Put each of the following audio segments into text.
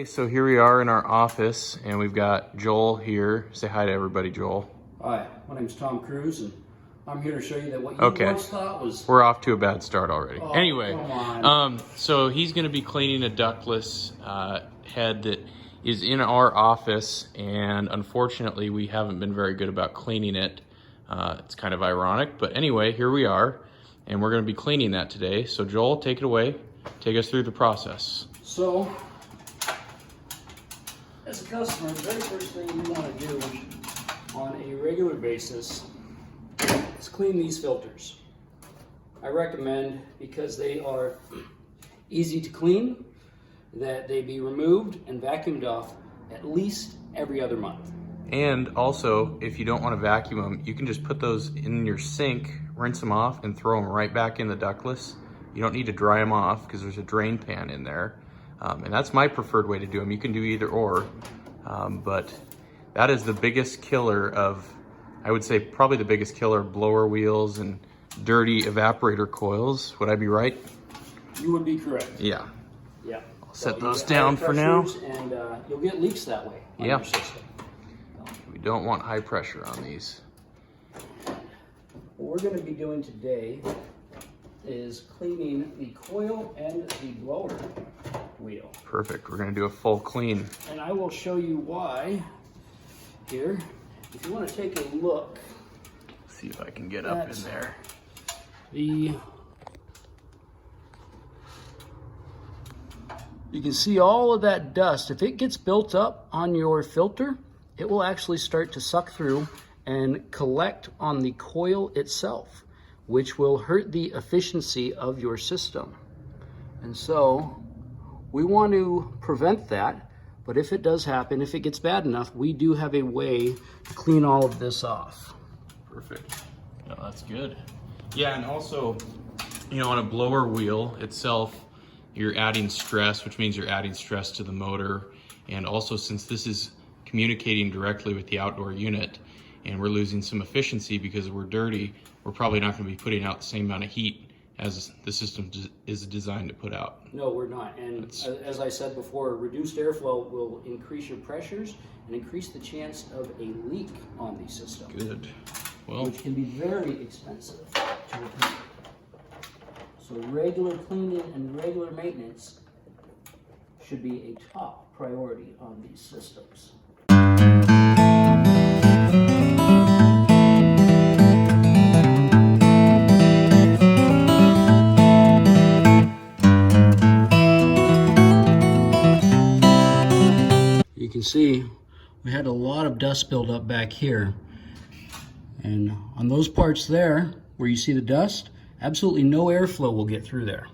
Okay, so here we are in our office, and we've got Joel here. Say hi to everybody, Joel. Hi, my name is Tom Cruise, and I'm here to show you that what you once thought was... We're off to a bad start already. Oh, anyway, come on. so he's going to be cleaning a ductless head that is in our office, and unfortunately we haven't been very good about cleaning it. It's kind of ironic, but anyway, here we are, and we're going to be cleaning that today. So Joel, take it away. Take us through the process. So, as a customer, the very first thing you want to do on a regular basis is clean these filters. I recommend, because they are easy to clean, that they be removed and vacuumed off at least every other month. And also, if you don't want to vacuum them, you can just put those in your sink, rinse them off, and throw them right back in the ductless. You don't need to dry them off because there's a drain pan in there. And that's my preferred way to do them. You can do either or, but that is the biggest killer of, I would say probably the biggest killer of blower wheels and dirty evaporator coils. Would I be right? You would be correct. Yeah. Yeah. I'll set those down for now. And you'll get leaks that way on your system. We don't want high pressure on these. What we're going to be doing today is cleaning the coil and the blower wheel. Perfect. We're going to do a full clean. And I will show you why here. If you want to take a look. See if I can get up in there. You can see all of that dust. If it gets built up on your filter, it will actually start to suck through and collect on the coil itself, which will hurt the efficiency of your system. And so we want to prevent that, but if it does happen, if it gets bad enough, we do have a way to clean all of this off. Perfect. No, that's good. Yeah, and also, you know, on a blower wheel itself, you're adding stress, which means you're adding stress to the motor. And also, since this is communicating directly with the outdoor unit, and we're losing some efficiency because we're dirty, we're probably not going to be putting out the same amount of heat as the system is designed to put out. No, we're not. And as I said before, reduced airflow will increase your pressures and increase the chance of a leak on the system. Good. Well, which can be very expensive to repair. So regular cleaning and regular maintenance should be a top priority on these systems. You can see we had a lot of dust build up back here. And on those parts there where you see the dust, absolutely no airflow will get through there.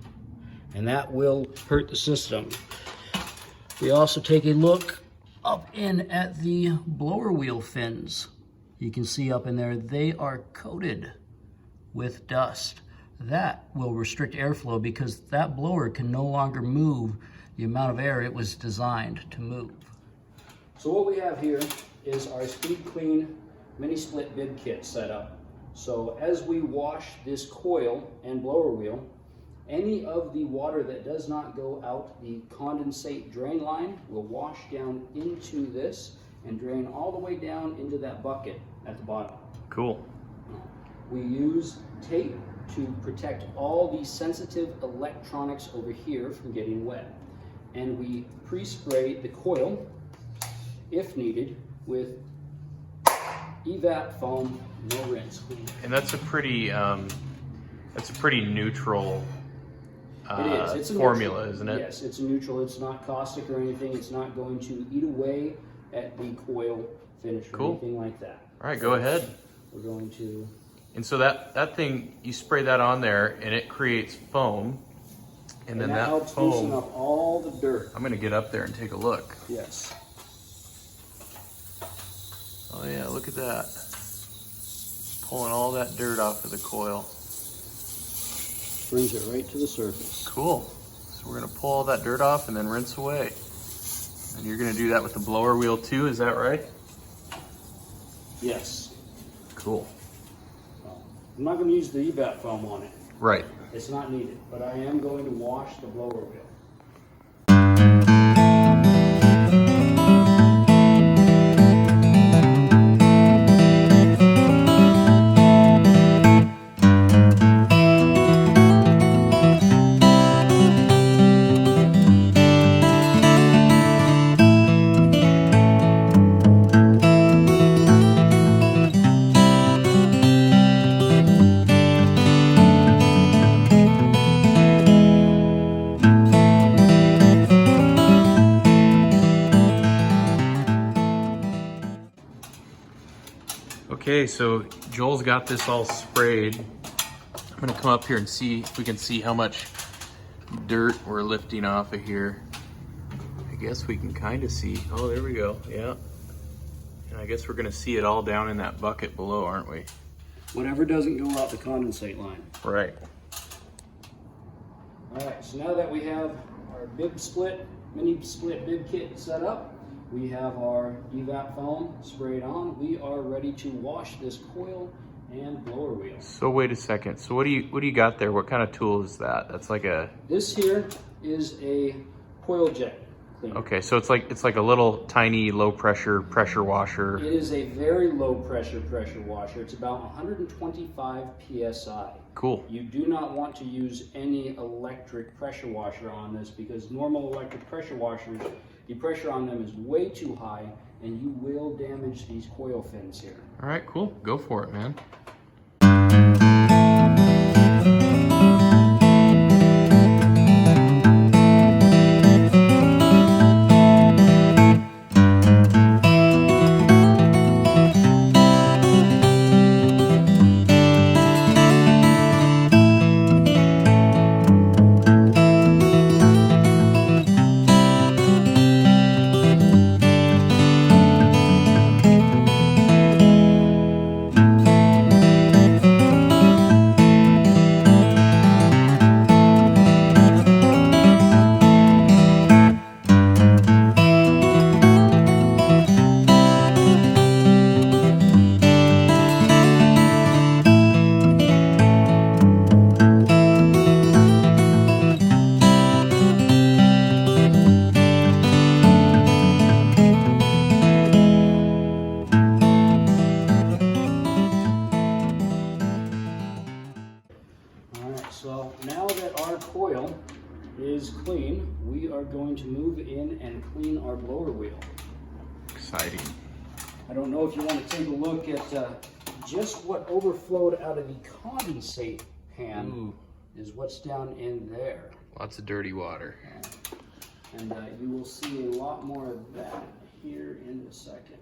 And that will hurt the system. We also take a look up in at the blower wheel fins. You can see up in there, they are coated with dust. That will restrict airflow because that blower can no longer move the amount of air it was designed to move. So what we have here is our Speed Clean mini split bib kit set up. So as we wash this coil and blower wheel, any of the water that does not go out the condensate drain line will wash down into this and drain all the way down into that bucket at the bottom. Cool. We use tape to protect all the sensitive electronics over here from getting wet. And we pre-spray the coil, if needed, with evap foam, no rinse. And that's a pretty neutral It's a formula, neutral, isn't it? Yes, it's a neutral. It's not caustic or anything. It's not going to eat away at the coil finish or anything like that. All right, go ahead. We're going to... And so that thing, you spray that on there and it creates foam. And then that helps foam, loosen up all the dirt. I'm gonna get up there and take a look. Yes. Oh yeah, look at that. Pulling all that dirt off of the coil. Brings it right to the surface. Cool. So we're gonna pull all that dirt off and then rinse away. And you're gonna do that with the blower wheel too, is that right? Yes. Cool. I'm not going to use the evap foam on it. Right. It's not needed, but I am going to wash the blower wheel. Okay, so Joel's got this all sprayed. I'm gonna come up here and see if we can see how much dirt we're lifting off of here. I guess we can kind of see. Oh, there we go, yeah. And I guess we're gonna see it all down in that bucket below, aren't we? Whatever doesn't go out the condensate line. Right. All right, so now that we have our mini split bib kit set up, we have our evap foam sprayed on. We are ready to wash this coil and blower wheel. So wait a second. So what do you got there? What kind of tool is that? That's like a. This here is a coil jet cleaner. Okay, so it's like a little tiny low pressure washer. It is a very low pressure washer. It's about 125 psi. Cool. You do not want to use any electric pressure washer on this because normal electric pressure washers, the pressure on them is way too high and you will damage these coil fins here. All right, cool. Go for it, man. So now that our coil is clean, we are going to move in and clean our blower wheel. Exciting. I don't know if you want to take a look at just what overflowed out of the condensate pan. Ooh. Is what's down in there. Lots of dirty water. And you will see a lot more of that here in a second.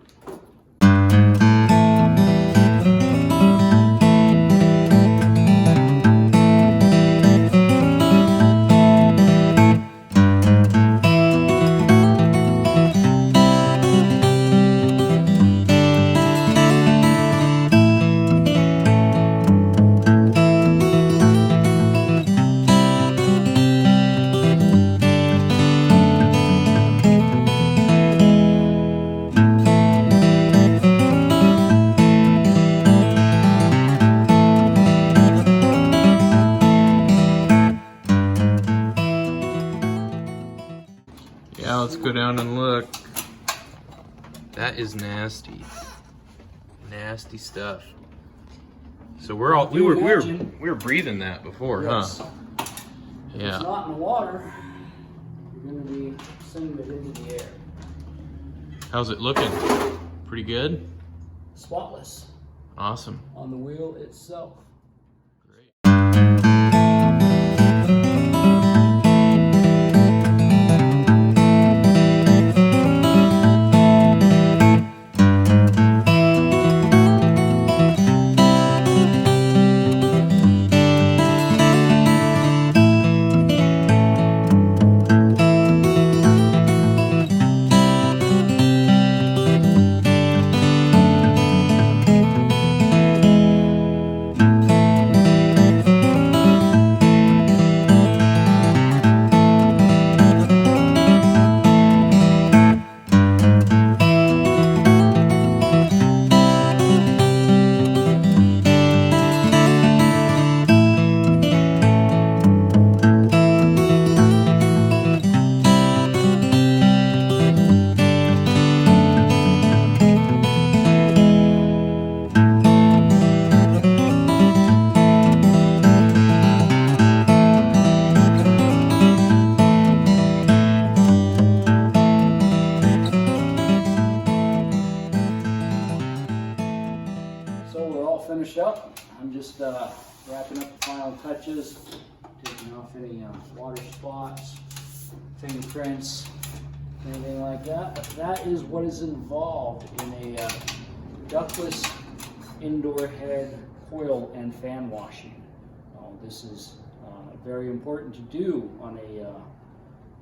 Yeah, let's go down and look. That is nasty. Nasty stuff. So we were breathing that before, Yes. huh? If Yeah. it's not in the water, you're going to be sending it into the air. How's it looking? Pretty good? Spotless Awesome. on the wheel itself. Great. Finished up. I'm just wrapping up the final touches, taking off any water spots, fingerprints, anything like that. But that is what is involved in a ductless indoor head coil and fan washing. This is very important to do on a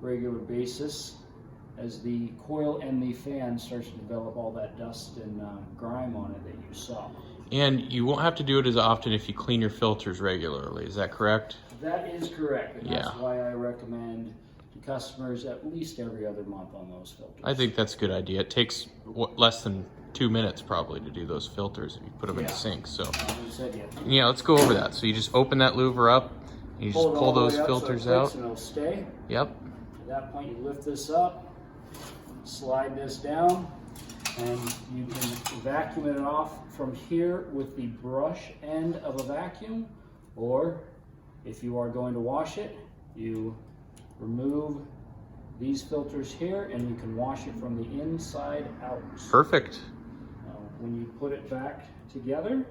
regular basis, as the coil and the fan starts to develop all that dust and grime on it that you saw. And you won't have to do it as often if you clean your filters regularly, is that correct? That is correct, and Yeah. that's why I recommend to customers at least every other month on those filters. I think that's a good idea. It takes less than 2 minutes probably to do those filters if you put them in the sink. So You said yeah. yeah, let's go over that. So you just open that louver up, and you just Pull it pull all the those way up so it filters clicks out. and it'll stay. Yep. At that point, you lift this up, slide this down, and you can vacuum it off from here with the brush end of a vacuum, or if you are going to wash it, you remove these filters here and you can wash it from the inside out. Perfect. When you put it back together,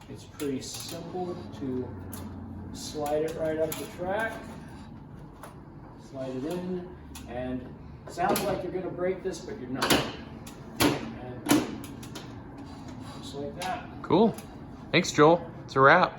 it's pretty simple to slide it right up the track, slide it in, and it sounds like you're going to break this, but you're not. And just like that. Cool. Thanks, Joel. It's a wrap.